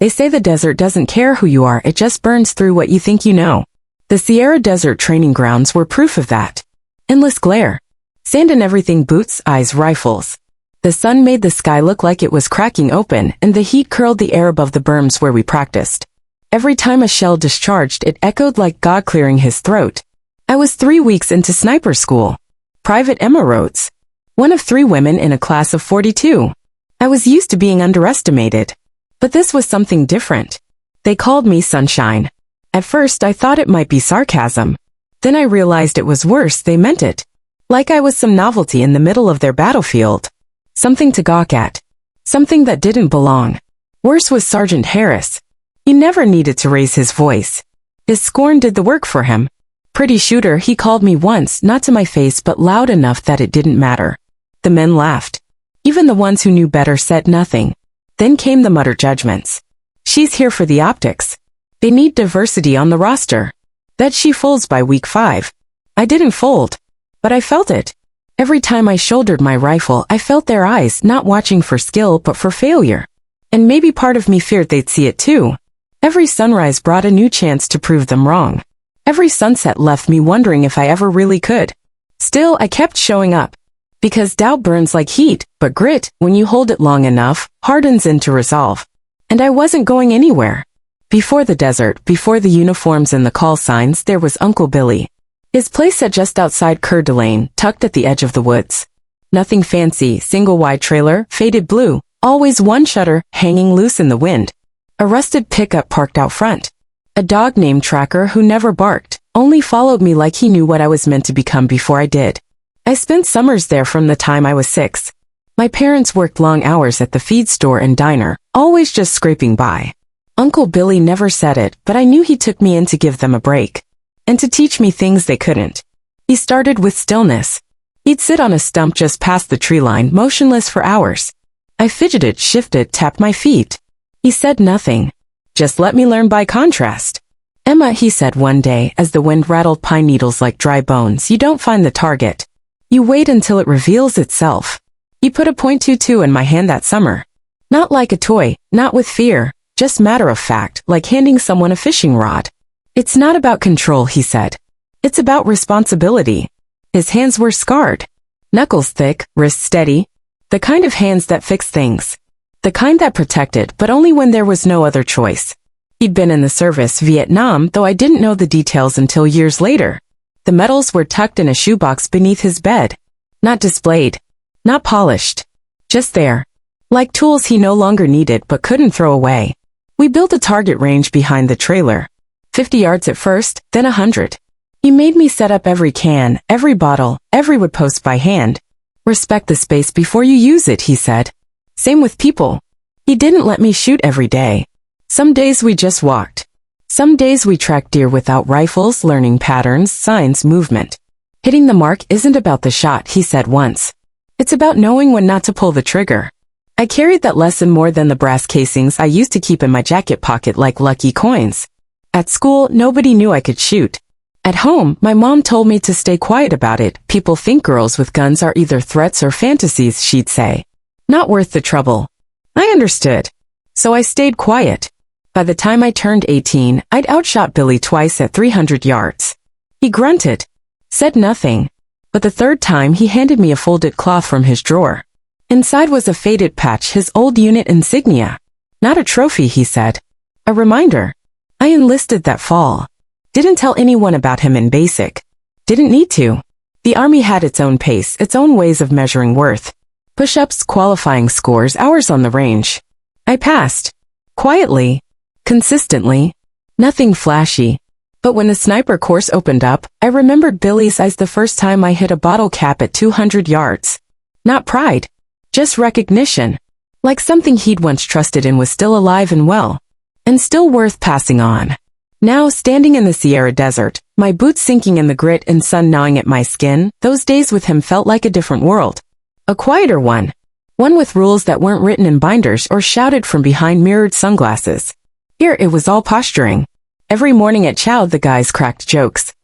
They say the desert doesn't care who you are, it just burns through what you think you know. The Sierra Desert training grounds were proof of that. Endless glare. Sand and everything, boots, eyes, rifles. The sun made the sky look like it was cracking open, and the heat curled the air above the berms where we practiced. Every time a shell discharged, it echoed like God clearing his throat. I was 3 weeks into sniper school. Private Emma Rhodes. One of 3 women in a class of 42. I was used to being underestimated. But this was something different. They called me Sunshine. At first I thought it might be sarcasm. Then I realized it was worse, they meant it. Like I was some novelty in the middle of their battlefield. Something to gawk at. Something that didn't belong. Worse was Sergeant Harris. He never needed to raise his voice. His scorn did the work for him. Pretty shooter, he called me once, not to my face but loud enough that it didn't matter. The men laughed. Even the ones who knew better said nothing. Then came the muttered judgments. She's here for the optics. They need diversity on the roster. Bet she folds by week 5. I didn't fold. But I felt it. Every time I shouldered my rifle, I felt their eyes, not watching for skill but for failure. And maybe part of me feared they'd see it too. Every sunrise brought a new chance to prove them wrong. Every sunset left me wondering if I ever really could. Still, I kept showing up. Because doubt burns like heat, but grit, when you hold it long enough, hardens into resolve. And I wasn't going anywhere. Before the desert, before the uniforms and the call signs, there was Uncle Billy. His place sat just outside Coeur d'Alene, tucked at the edge of the woods. Nothing fancy, single-wide trailer, faded blue, always one shutter, hanging loose in the wind. A rusted pickup parked out front. A dog named Tracker who never barked, only followed me like he knew what I was meant to become before I did. I spent summers there from the time I was 6. My parents worked long hours at the feed store and diner, always just scraping by. Uncle Billy never said it, but I knew he took me in to give them a break. And to teach me things they couldn't. He started with stillness. He'd sit on a stump just past the tree line, motionless for hours. I fidgeted, shifted, tapped my feet. He said nothing. Just let me learn by contrast. Emma, he said one day, as the wind rattled pine needles like dry bones, you don't find the target. You wait until it reveals itself. He put a .22 in my hand that summer. Not like a toy, not with fear, just matter of fact, like handing someone a fishing rod. It's not about control, he said. It's about responsibility. His hands were scarred. Knuckles thick, wrists steady. The kind of hands that fix things. The kind that protected, but only when there was no other choice. He'd been in the service, Vietnam, though I didn't know the details until years later. The medals were tucked in a shoebox beneath his bed. Not displayed. Not polished. Just there. Like tools he no longer needed but couldn't throw away. We built a target range behind the trailer. 50 yards at first, then 100. He made me set up every can, every bottle, every wood post by hand. Respect the space before you use it, he said. Same with people. He didn't let me shoot every day. Some days we just walked. Some days we tracked deer without rifles, learning patterns, signs, movement. Hitting the mark isn't about the shot, he said once. It's about knowing when not to pull the trigger. I carried that lesson more than the brass casings I used to keep in my jacket pocket like lucky coins. At school, nobody knew I could shoot. At home, my mom told me to stay quiet about it. People think girls with guns are either threats or fantasies, she'd say. Not worth the trouble. I understood. So I stayed quiet. By the time I turned 18, I'd outshot Billy twice at 300 yards. He grunted. Said nothing. But the third time he handed me a folded cloth from his drawer. Inside was a faded patch, his old unit insignia. Not a trophy, he said. A reminder. I enlisted that fall. Didn't tell anyone about him in basic. Didn't need to. The Army had its own pace, its own ways of measuring worth. Push-ups, qualifying scores, hours on the range. I passed. Quietly. Consistently. Nothing flashy. But when the sniper course opened up, I remembered Billy's eyes the first time I hit a bottle cap at 200 yards. Not pride. Just recognition. Like something he'd once trusted in was still alive and well. And still worth passing on. Now, standing in the Sierra Desert, my boots sinking in the grit and sun gnawing at my skin, those days with him felt like a different world. A quieter one. One with rules that weren't written in binders or shouted from behind mirrored sunglasses. Here it was all posturing. Every morning at chow the guys cracked jokes.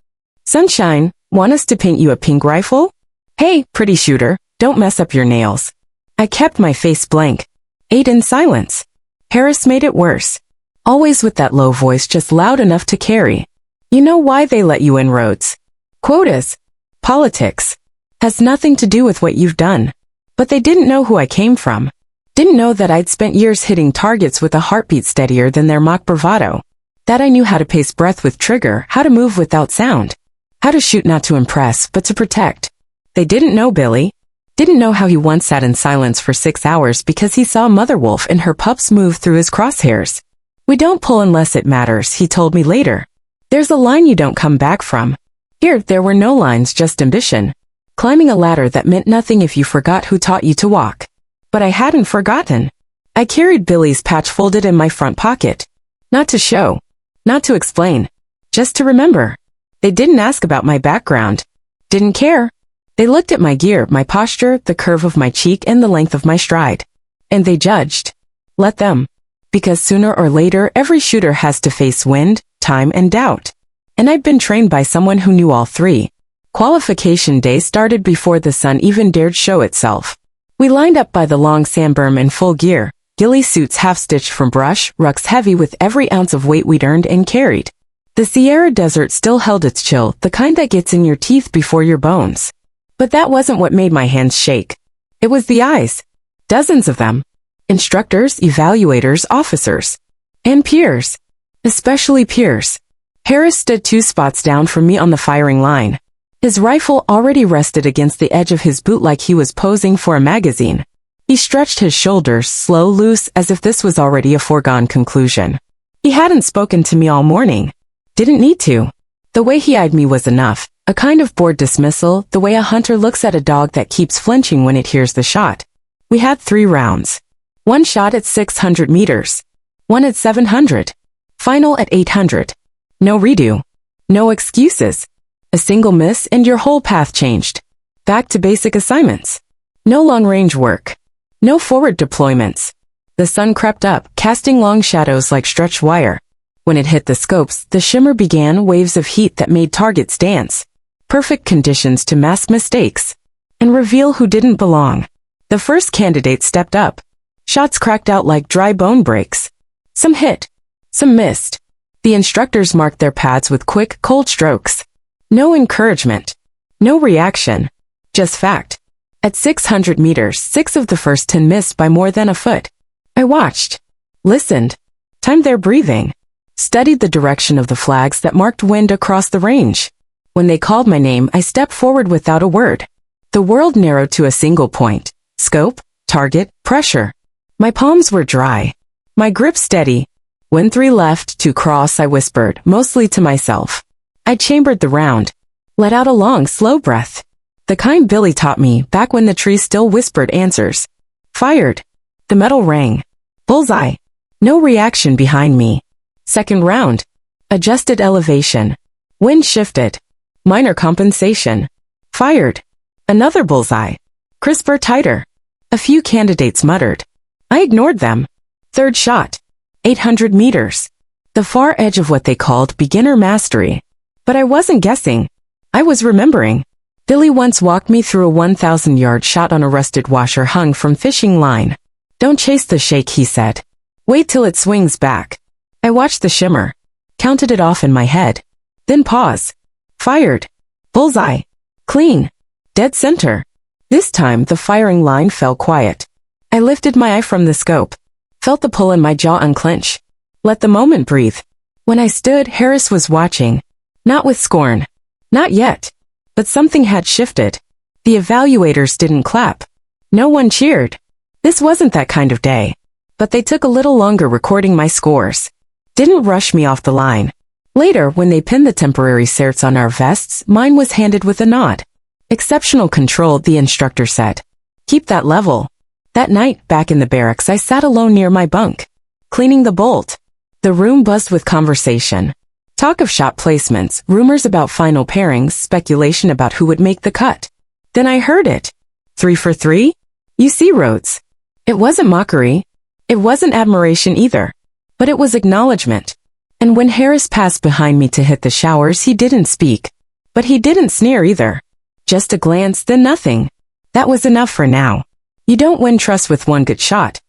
Sunshine, want us to paint you a pink rifle? Hey, pretty shooter, don't mess up your nails. I kept my face blank. Ate in silence. Harris made it worse. Always with that low voice just loud enough to carry. You know why they let you in, Rhodes. Quotas. Politics. Has nothing to do with what you've done. But they didn't know who I came from. Didn't know that I'd spent years hitting targets with a heartbeat steadier than their mock bravado. That I knew how to pace breath with trigger, how to move without sound. How to shoot not to impress, but to protect. They didn't know Billy. Didn't know how he once sat in silence for 6 hours because he saw Mother Wolf and her pups move through his crosshairs. We don't pull unless it matters, he told me later. There's a line you don't come back from. Here, there were no lines, just ambition. Climbing a ladder that meant nothing if you forgot who taught you to walk. But I hadn't forgotten. I carried Billy's patch folded in my front pocket. Not to show. Not to explain. Just to remember. They didn't ask about my background. Didn't care. They looked at my gear, my posture, the curve of my cheek, and the length of my stride. And they judged. Let them. Because sooner or later, every shooter has to face wind, time, and doubt. And I'd been trained by someone who knew all three. Qualification day started before the sun even dared show itself. We lined up by the long sandberm in full gear, ghillie suits half-stitched from brush, rucks heavy with every ounce of weight we'd earned and carried. The Sierra Desert still held its chill, the kind that gets in your teeth before your bones. But that wasn't what made my hands shake. It was the eyes. Dozens of them. Instructors, evaluators, officers. And peers. Especially peers. Harris stood 2 spots down from me on the firing line. His rifle already rested against the edge of his boot like he was posing for a magazine. He stretched his shoulders, slow, loose, as if this was already a foregone conclusion. He hadn't spoken to me all morning. Didn't need to. The way he eyed me was enough. A kind of bored dismissal, the way a hunter looks at a dog that keeps flinching when it hears the shot. We had 3 rounds. 1 shot at 600 meters. 1 at 700. Final at 800. No redo. No excuses. A single miss and your whole path changed. Back to basic assignments. No long-range work. No forward deployments. The sun crept up, casting long shadows like stretched wire. When it hit the scopes, the shimmer began, waves of heat that made targets dance. Perfect conditions to mask mistakes. And reveal who didn't belong. The first candidate stepped up. Shots cracked out like dry bone breaks. Some hit. Some missed. The instructors marked their pads with quick, cold strokes. No encouragement. No reaction. Just fact. At 600 meters, 6 of the first 10 missed by more than a foot. I watched. Listened. Timed their breathing. Studied the direction of the flags that marked wind across the range. When they called my name, I stepped forward without a word. The world narrowed to a single point. Scope, target, pressure. My palms were dry. My grip steady. When 3 left, 2 cross, I whispered, mostly to myself. I chambered the round. Let out a long, slow breath. The kind Billy taught me back when the tree still whispered answers. Fired. The metal rang. Bullseye. No reaction behind me. Second round. Adjusted elevation. Wind shifted. Minor compensation. Fired. Another bullseye. Crisper, tighter. A few candidates muttered. I ignored them. Third shot. 800 meters. The far edge of what they called beginner mastery. But I wasn't guessing. I was remembering. Billy once walked me through a 1,000-yard shot on a rusted washer hung from fishing line. Don't chase the shake, he said. Wait till it swings back. I watched the shimmer. Counted it off in my head. Then pause. Fired. Bullseye. Clean. Dead center. This time the firing line fell quiet. I lifted my eye from the scope. Felt the pull in my jaw unclench. Let the moment breathe. When I stood, Harris was watching. Not with scorn. Not yet. But something had shifted. The evaluators didn't clap. No one cheered. This wasn't that kind of day. But they took a little longer recording my scores. Didn't rush me off the line. Later, when they pinned the temporary certs on our vests, mine was handed with a nod. Exceptional control, the instructor said. Keep that level. That night, back in the barracks, I sat alone near my bunk. Cleaning the bolt. The room buzzed with conversation. Talk of shot placements, rumors about final pairings, speculation about who would make the cut. Then I heard it. 3 for 3? You see, Rhodes. It wasn't mockery. It wasn't admiration either. But it was acknowledgement. And when Harris passed behind me to hit the showers, he didn't speak. But he didn't sneer either. Just a glance, then nothing. That was enough for now. You don't win trust with one good shot.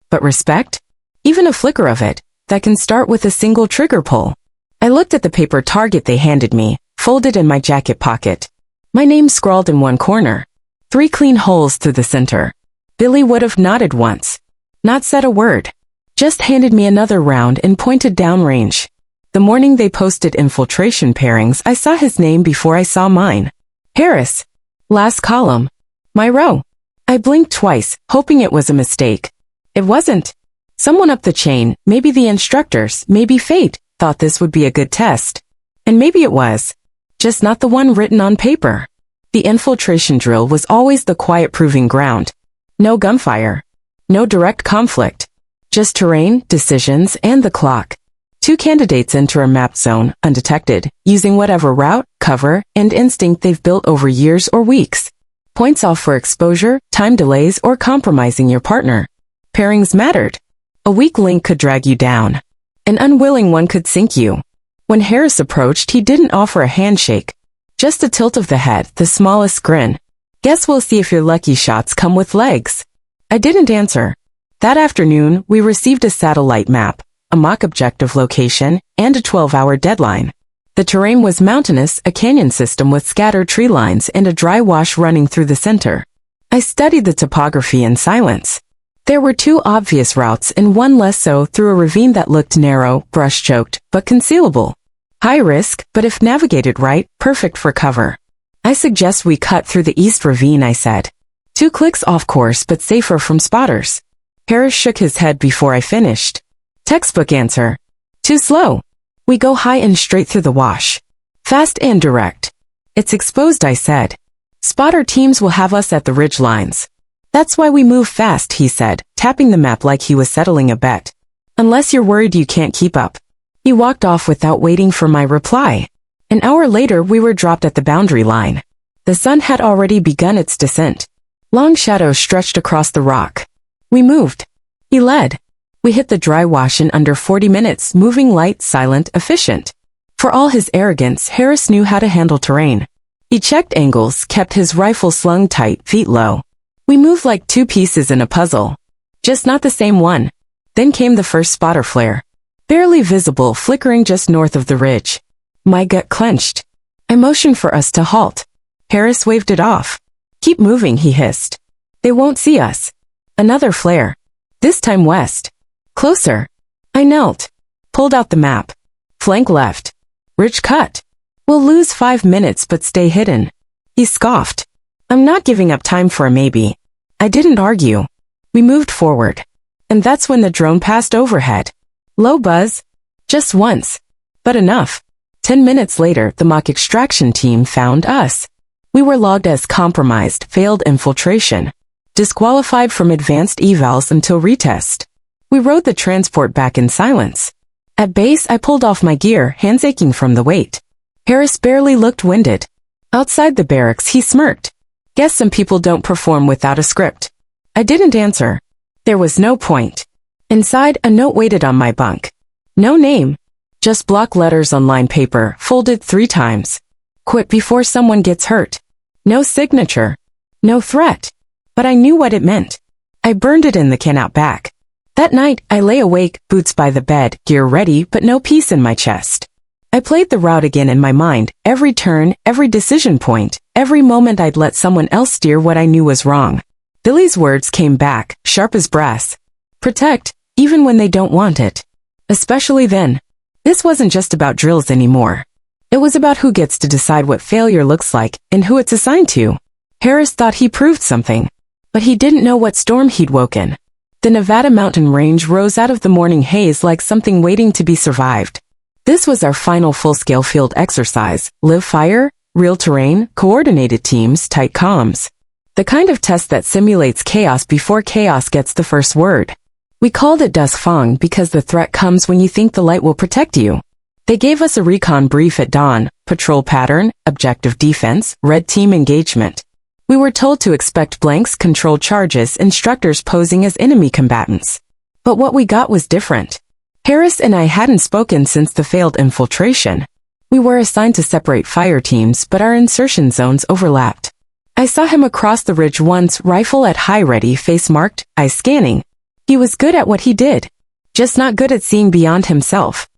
But respect? Even a flicker of it, that can start with a single trigger pull. I looked at the paper target they handed me, folded in my jacket pocket. My name scrawled in one corner. 3 clean holes through the center. Billy would have nodded once. Not said a word. Just handed me another round and pointed downrange. The morning they posted infiltration pairings, I saw his name before I saw mine. Harris. Last column. My row. I blinked twice, hoping it was a mistake. It wasn't. Someone up the chain, maybe the instructors, maybe fate, thought this would be a good test. And maybe it was. Just not the one written on paper. The infiltration drill was always the quiet proving ground. No gunfire. No direct conflict. Just terrain, decisions, and the clock. 2 candidates enter a map zone, undetected, using whatever route, cover, and instinct they've built over years or weeks. Points off for exposure, time delays, or compromising your partner. Pairings mattered. A weak link could drag you down. An unwilling one could sink you. When Harris approached, he didn't offer a handshake. Just a tilt of the head, the smallest grin. Guess we'll see if your lucky shots come with legs. I didn't answer. That afternoon, we received a satellite map, a mock objective location, and a 12-hour deadline. The terrain was mountainous, a canyon system with scattered tree lines and a dry wash running through the center. I studied the topography in silence. There were 2 obvious routes and one less so through a ravine that looked narrow, brush-choked, but concealable. High risk, but if navigated right, perfect for cover. I suggest we cut through the east ravine, I said. 2 clicks off course but safer from spotters. Harris shook his head before I finished. Textbook answer. Too slow. We go high and straight through the wash. Fast and direct. It's exposed, I said. Spotter teams will have us at the ridge lines. That's why we move fast, he said, tapping the map like he was settling a bet. Unless you're worried you can't keep up. He walked off without waiting for my reply. An hour later we were dropped at the boundary line. The sun had already begun its descent. Long shadows stretched across the rock. We moved. He led. We hit the dry wash in under 40 minutes, moving light, silent, efficient. For all his arrogance, Harris knew how to handle terrain. He checked angles, kept his rifle slung tight, feet low. We moved like 2 pieces in a puzzle. Just not the same one. Then came the first spotter flare. Barely visible, flickering just north of the ridge. My gut clenched. I motioned for us to halt. Harris waved it off. Keep moving, he hissed. They won't see us. Another flare. This time west. Closer. I knelt. Pulled out the map. Flank left. Ridge cut. We'll lose 5 minutes but stay hidden. He scoffed. I'm not giving up time for a maybe. I didn't argue. We moved forward. And that's when the drone passed overhead. Low buzz. Just once. But enough. 10 minutes later, the mock extraction team found us. We were logged as compromised, failed infiltration. Disqualified from advanced evals until retest. We rode the transport back in silence. At base, I pulled off my gear, hands aching from the weight. Harris barely looked winded. Outside the barracks, he smirked. Guess some people don't perform without a script. I didn't answer. There was no point. Inside, a note waited on my bunk. No name. Just block letters on lined paper, folded 3 times. Quit before someone gets hurt. No signature. No threat. But I knew what it meant. I burned it in the can out back. That night, I lay awake, boots by the bed, gear ready, but no peace in my chest. I played the route again in my mind, every turn, every decision point, every moment I'd let someone else steer what I knew was wrong. Billy's words came back, sharp as brass. Protect, even when they don't want it. Especially then. This wasn't just about drills anymore. It was about who gets to decide what failure looks like and who it's assigned to. Harris thought he proved something. But he didn't know what storm he'd woken. The Nevada mountain range rose out of the morning haze like something waiting to be survived. This was our final full-scale field exercise, live fire, real terrain, coordinated teams, tight comms. The kind of test that simulates chaos before chaos gets the first word. We called it dusk fong because the threat comes when you think the light will protect you. They gave us a recon brief at dawn, patrol pattern, objective defense, red team engagement. We were told to expect blanks, controlled charges, instructors posing as enemy combatants. But what we got was different. Harris and I hadn't spoken since the failed infiltration. We were assigned to separate fire teams, but our insertion zones overlapped. I saw him across the ridge once, rifle at high ready, face marked, eyes scanning. He was good at what he did. just not good at seeing beyond himself.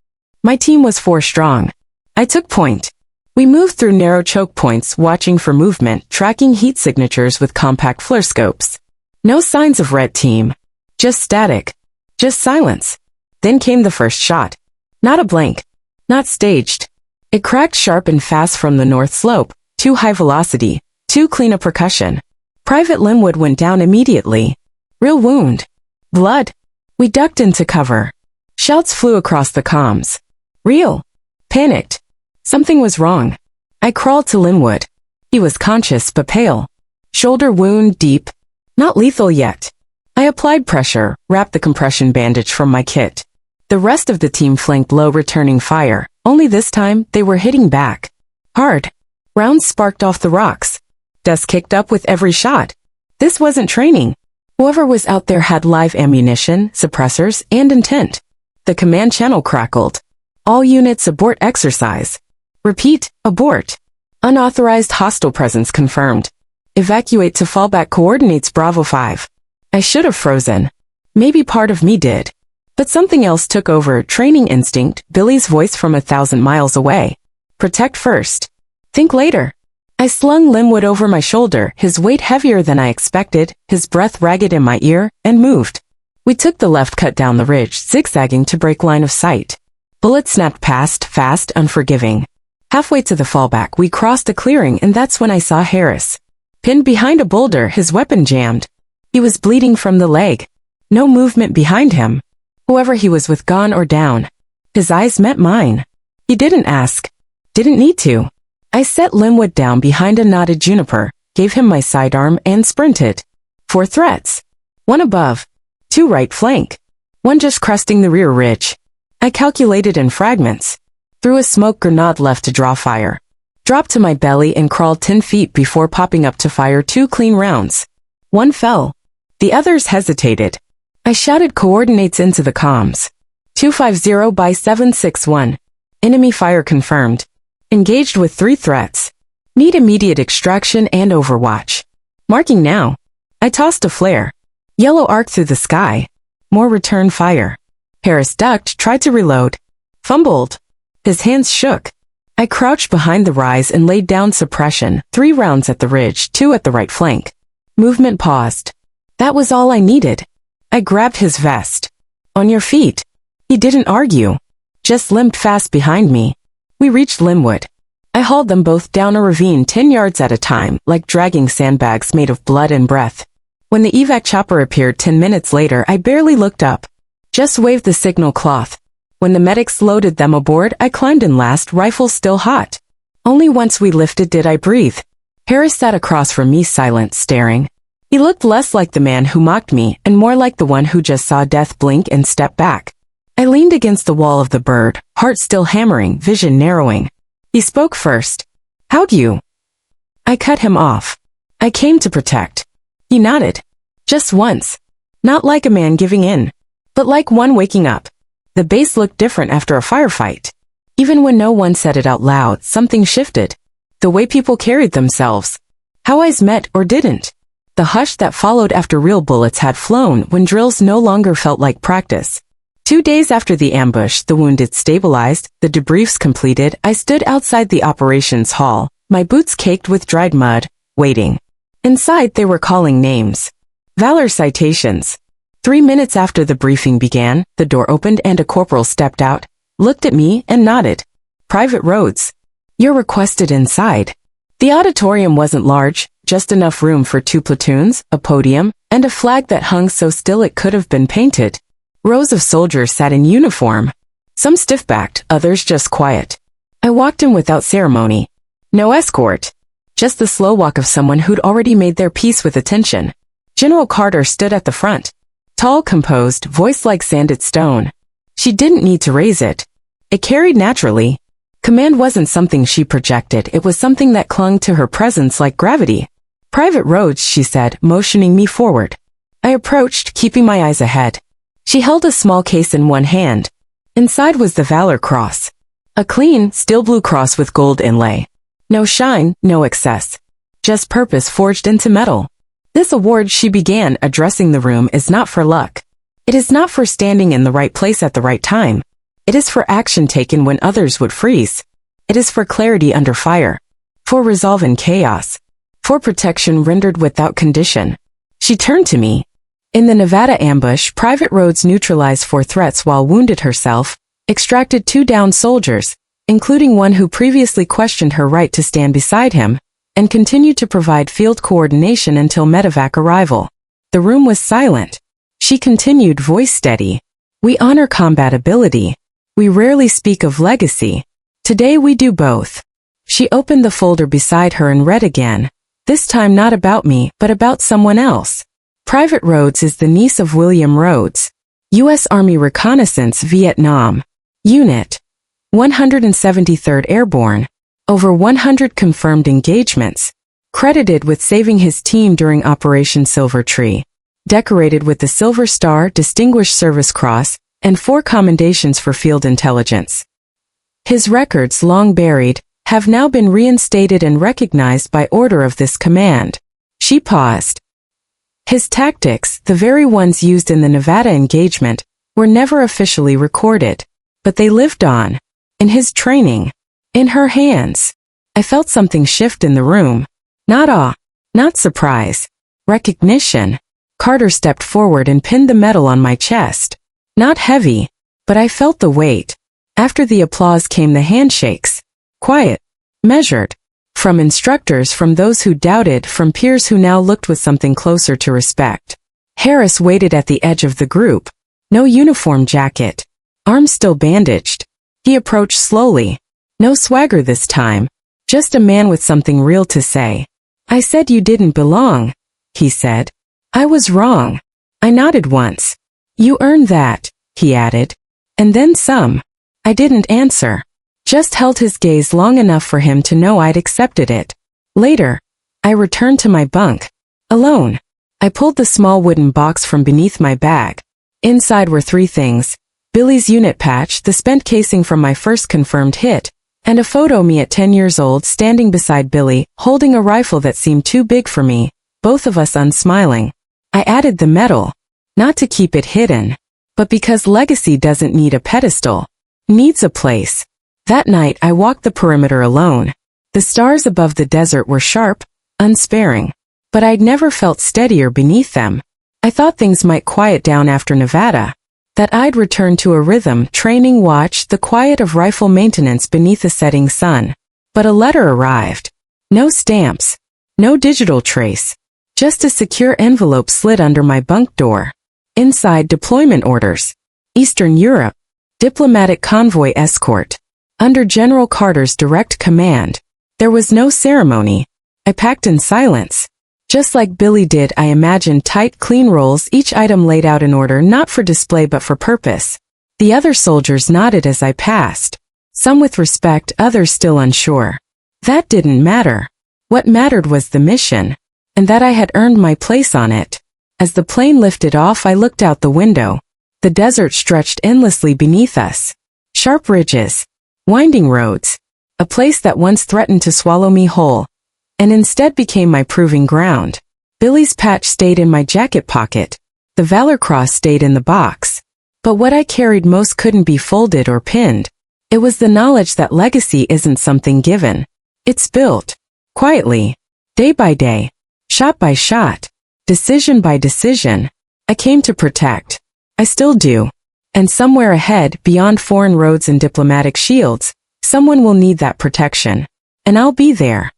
My team was 4 strong. I took point. We moved through narrow choke points, watching for movement, tracking heat signatures with compact fluoroscopes. No signs of red team. Just static. Just silence. Then came the first shot. Not a blank. Not staged. It cracked sharp and fast from the north slope. Too high velocity. Too clean a percussion. Private Linwood went down immediately. Real wound. Blood. We ducked into cover. Shouts flew across the comms. Real. Panicked. Something was wrong. I crawled to Linwood. He was conscious but pale. Shoulder wound deep. Not lethal yet. I applied pressure, wrapped the compression bandage from my kit. The rest of the team flanked low, returning fire, only this time they were hitting back. Hard. Rounds sparked off the rocks. Dust kicked up with every shot. This wasn't training. Whoever was out there had live ammunition, suppressors, and intent. The command channel crackled. All units abort exercise. Repeat, abort. Unauthorized hostile presence confirmed. Evacuate to fallback coordinates Bravo 5. I should have frozen. Maybe part of me did. But something else took over, training instinct, Billy's voice from 1,000 miles away. Protect first. Think later. I slung Linwood over my shoulder, his weight heavier than I expected, his breath ragged in my ear, and moved. We took the left cut down the ridge, zigzagging to break line of sight. Bullets snapped past, fast, unforgiving. Halfway to the fallback, we crossed a clearing, and that's when I saw Harris. Pinned behind a boulder, his weapon jammed. He was bleeding from the leg. No movement behind him. Whoever he was with gone or down. His eyes met mine. He didn't ask. Didn't need to. I set Linwood down behind a knotted juniper, gave him my sidearm, and sprinted. 4 threats. 1 above. 2 right flank. 1 just cresting the rear ridge. I calculated in fragments. Threw a smoke grenade left to draw fire. Dropped to my belly and crawled 10 feet before popping up to fire 2 clean rounds. 1 fell. The others hesitated. I shouted coordinates into the comms. 250 by 761. Enemy fire confirmed. Engaged with 3 threats. Need immediate extraction and overwatch. Marking now. I tossed a flare. Yellow arc through the sky. More return fire. Harris ducked, tried to reload. Fumbled. His hands shook. I crouched behind the rise and laid down suppression, 3 rounds at the ridge, 2 at the right flank. Movement paused. That was all I needed. I grabbed his vest. On your feet. He didn't argue. Just limped fast behind me. We reached Linwood. I hauled them both down a ravine 10 yards at a time, like dragging sandbags made of blood and breath. When the evac chopper appeared 10 minutes later, I barely looked up. Just waved the signal cloth. When the medics loaded them aboard, I climbed in last, rifle still hot. Only once we lifted did I breathe. Harris sat across from me, silent, staring. He looked less like the man who mocked me, and more like the one who just saw death blink and step back. I leaned against the wall of the bird, heart still hammering, vision narrowing. He spoke first. How'd you? I cut him off. I came to protect. He nodded. Just once. Not like a man giving in, but like one waking up. The base looked different after a firefight. Even when no one said it out loud, something shifted. The way people carried themselves. How eyes met or didn't. The hush that followed after real bullets had flown when drills no longer felt like practice. 2 days after the ambush, the wounded stabilized, the debriefs completed, I stood outside the operations hall, my boots caked with dried mud, waiting. Inside they were calling names. Valor citations. 3 minutes after the briefing began, the door opened and a corporal stepped out, looked at me, and nodded. Private Rhodes. You're requested inside. The auditorium wasn't large, just enough room for 2 platoons, a podium, and a flag that hung so still it could have been painted. Rows of soldiers sat in uniform. Some stiff-backed, others just quiet. I walked in without ceremony. No escort. Just the slow walk of someone who'd already made their peace with attention. General Carter stood at the front. Tall, composed, voice like sanded stone. She didn't need to raise it. It carried naturally. Command wasn't something she projected, it was something that clung to her presence like gravity. Private Rhodes, she said, motioning me forward. I approached, keeping my eyes ahead. She held a small case in one hand. Inside was the Valor Cross. A clean, steel blue cross with gold inlay. No shine, no excess. Just purpose forged into metal. This award, she began, addressing the room, is not for luck. It is not for standing in the right place at the right time. It is for action taken when others would freeze. It is for clarity under fire. For resolve in chaos. For protection rendered without condition. She turned to me. In the Nevada ambush, Private Rhodes neutralized 4 threats while wounded herself, extracted 2 downed soldiers, including one who previously questioned her right to stand beside him, and continued to provide field coordination until medevac arrival. The room was silent. She continued, voice steady. We honor combatability. We rarely speak of legacy. Today we do both. She opened the folder beside her and read again, this time not about me, but about someone else. Private Rhodes is the niece of William Rhodes, U.S. Army Reconnaissance Vietnam Unit, 173rd Airborne, over 100 confirmed engagements, credited with saving his team during Operation Silver Tree, decorated with the Silver Star Distinguished Service Cross, and 4 commendations for field intelligence. His records, long buried, have now been reinstated and recognized by order of this command. She paused. His tactics, the very ones used in the Nevada engagement, were never officially recorded, but they lived on. In his training. In her hands. I felt something shift in the room. Not awe. Not surprise. Recognition. Carter stepped forward and pinned the medal on my chest. Not heavy, but I felt the weight. After the applause came the handshakes. Quiet. Measured. From instructors, from those who doubted, from peers who now looked with something closer to respect. Harris waited at the edge of the group. No uniform jacket. Arms still bandaged. He approached slowly. No swagger this time. Just a man with something real to say. I said you didn't belong, he said. I was wrong. I nodded once. You earned that, he added. And then some. I didn't answer. Just held his gaze long enough for him to know I'd accepted it. Later, I returned to my bunk. Alone. I pulled the small wooden box from beneath my bag. Inside were 3 things. Billy's unit patch, the spent casing from my first confirmed hit, and a photo of me at 10 years old standing beside Billy, holding a rifle that seemed too big for me, both of us unsmiling. I added the medal. Not to keep it hidden, but because legacy doesn't need a pedestal. Needs a place. That night I walked the perimeter alone. The stars above the desert were sharp, unsparing, but I'd never felt steadier beneath them. I thought things might quiet down after Nevada. That I'd return to a rhythm, training watch, the quiet of rifle maintenance beneath a setting sun. But a letter arrived. No stamps. No digital trace. Just a secure envelope slid under my bunk door. Inside, deployment orders. Eastern Europe. Diplomatic convoy escort. Under General Carter's direct command. There was no ceremony. I packed in silence. Just like Billy did, I imagined tight, clean rolls, each item laid out in order, not for display but for purpose. The other soldiers nodded as I passed. Some with respect, others still unsure. That didn't matter. What mattered was the mission, and that I had earned my place on it. As the plane lifted off, I looked out the window. The desert stretched endlessly beneath us. Sharp ridges. Winding roads. A place that once threatened to swallow me whole, and instead became my proving ground. Billy's patch stayed in my jacket pocket. The Valor Cross stayed in the box. But what I carried most couldn't be folded or pinned. It was the knowledge that legacy isn't something given. It's built. Quietly. Day by day. Shot by shot. Decision by decision. I came to protect. I still do. And somewhere ahead, beyond foreign roads and diplomatic shields, someone will need that protection. And I'll be there.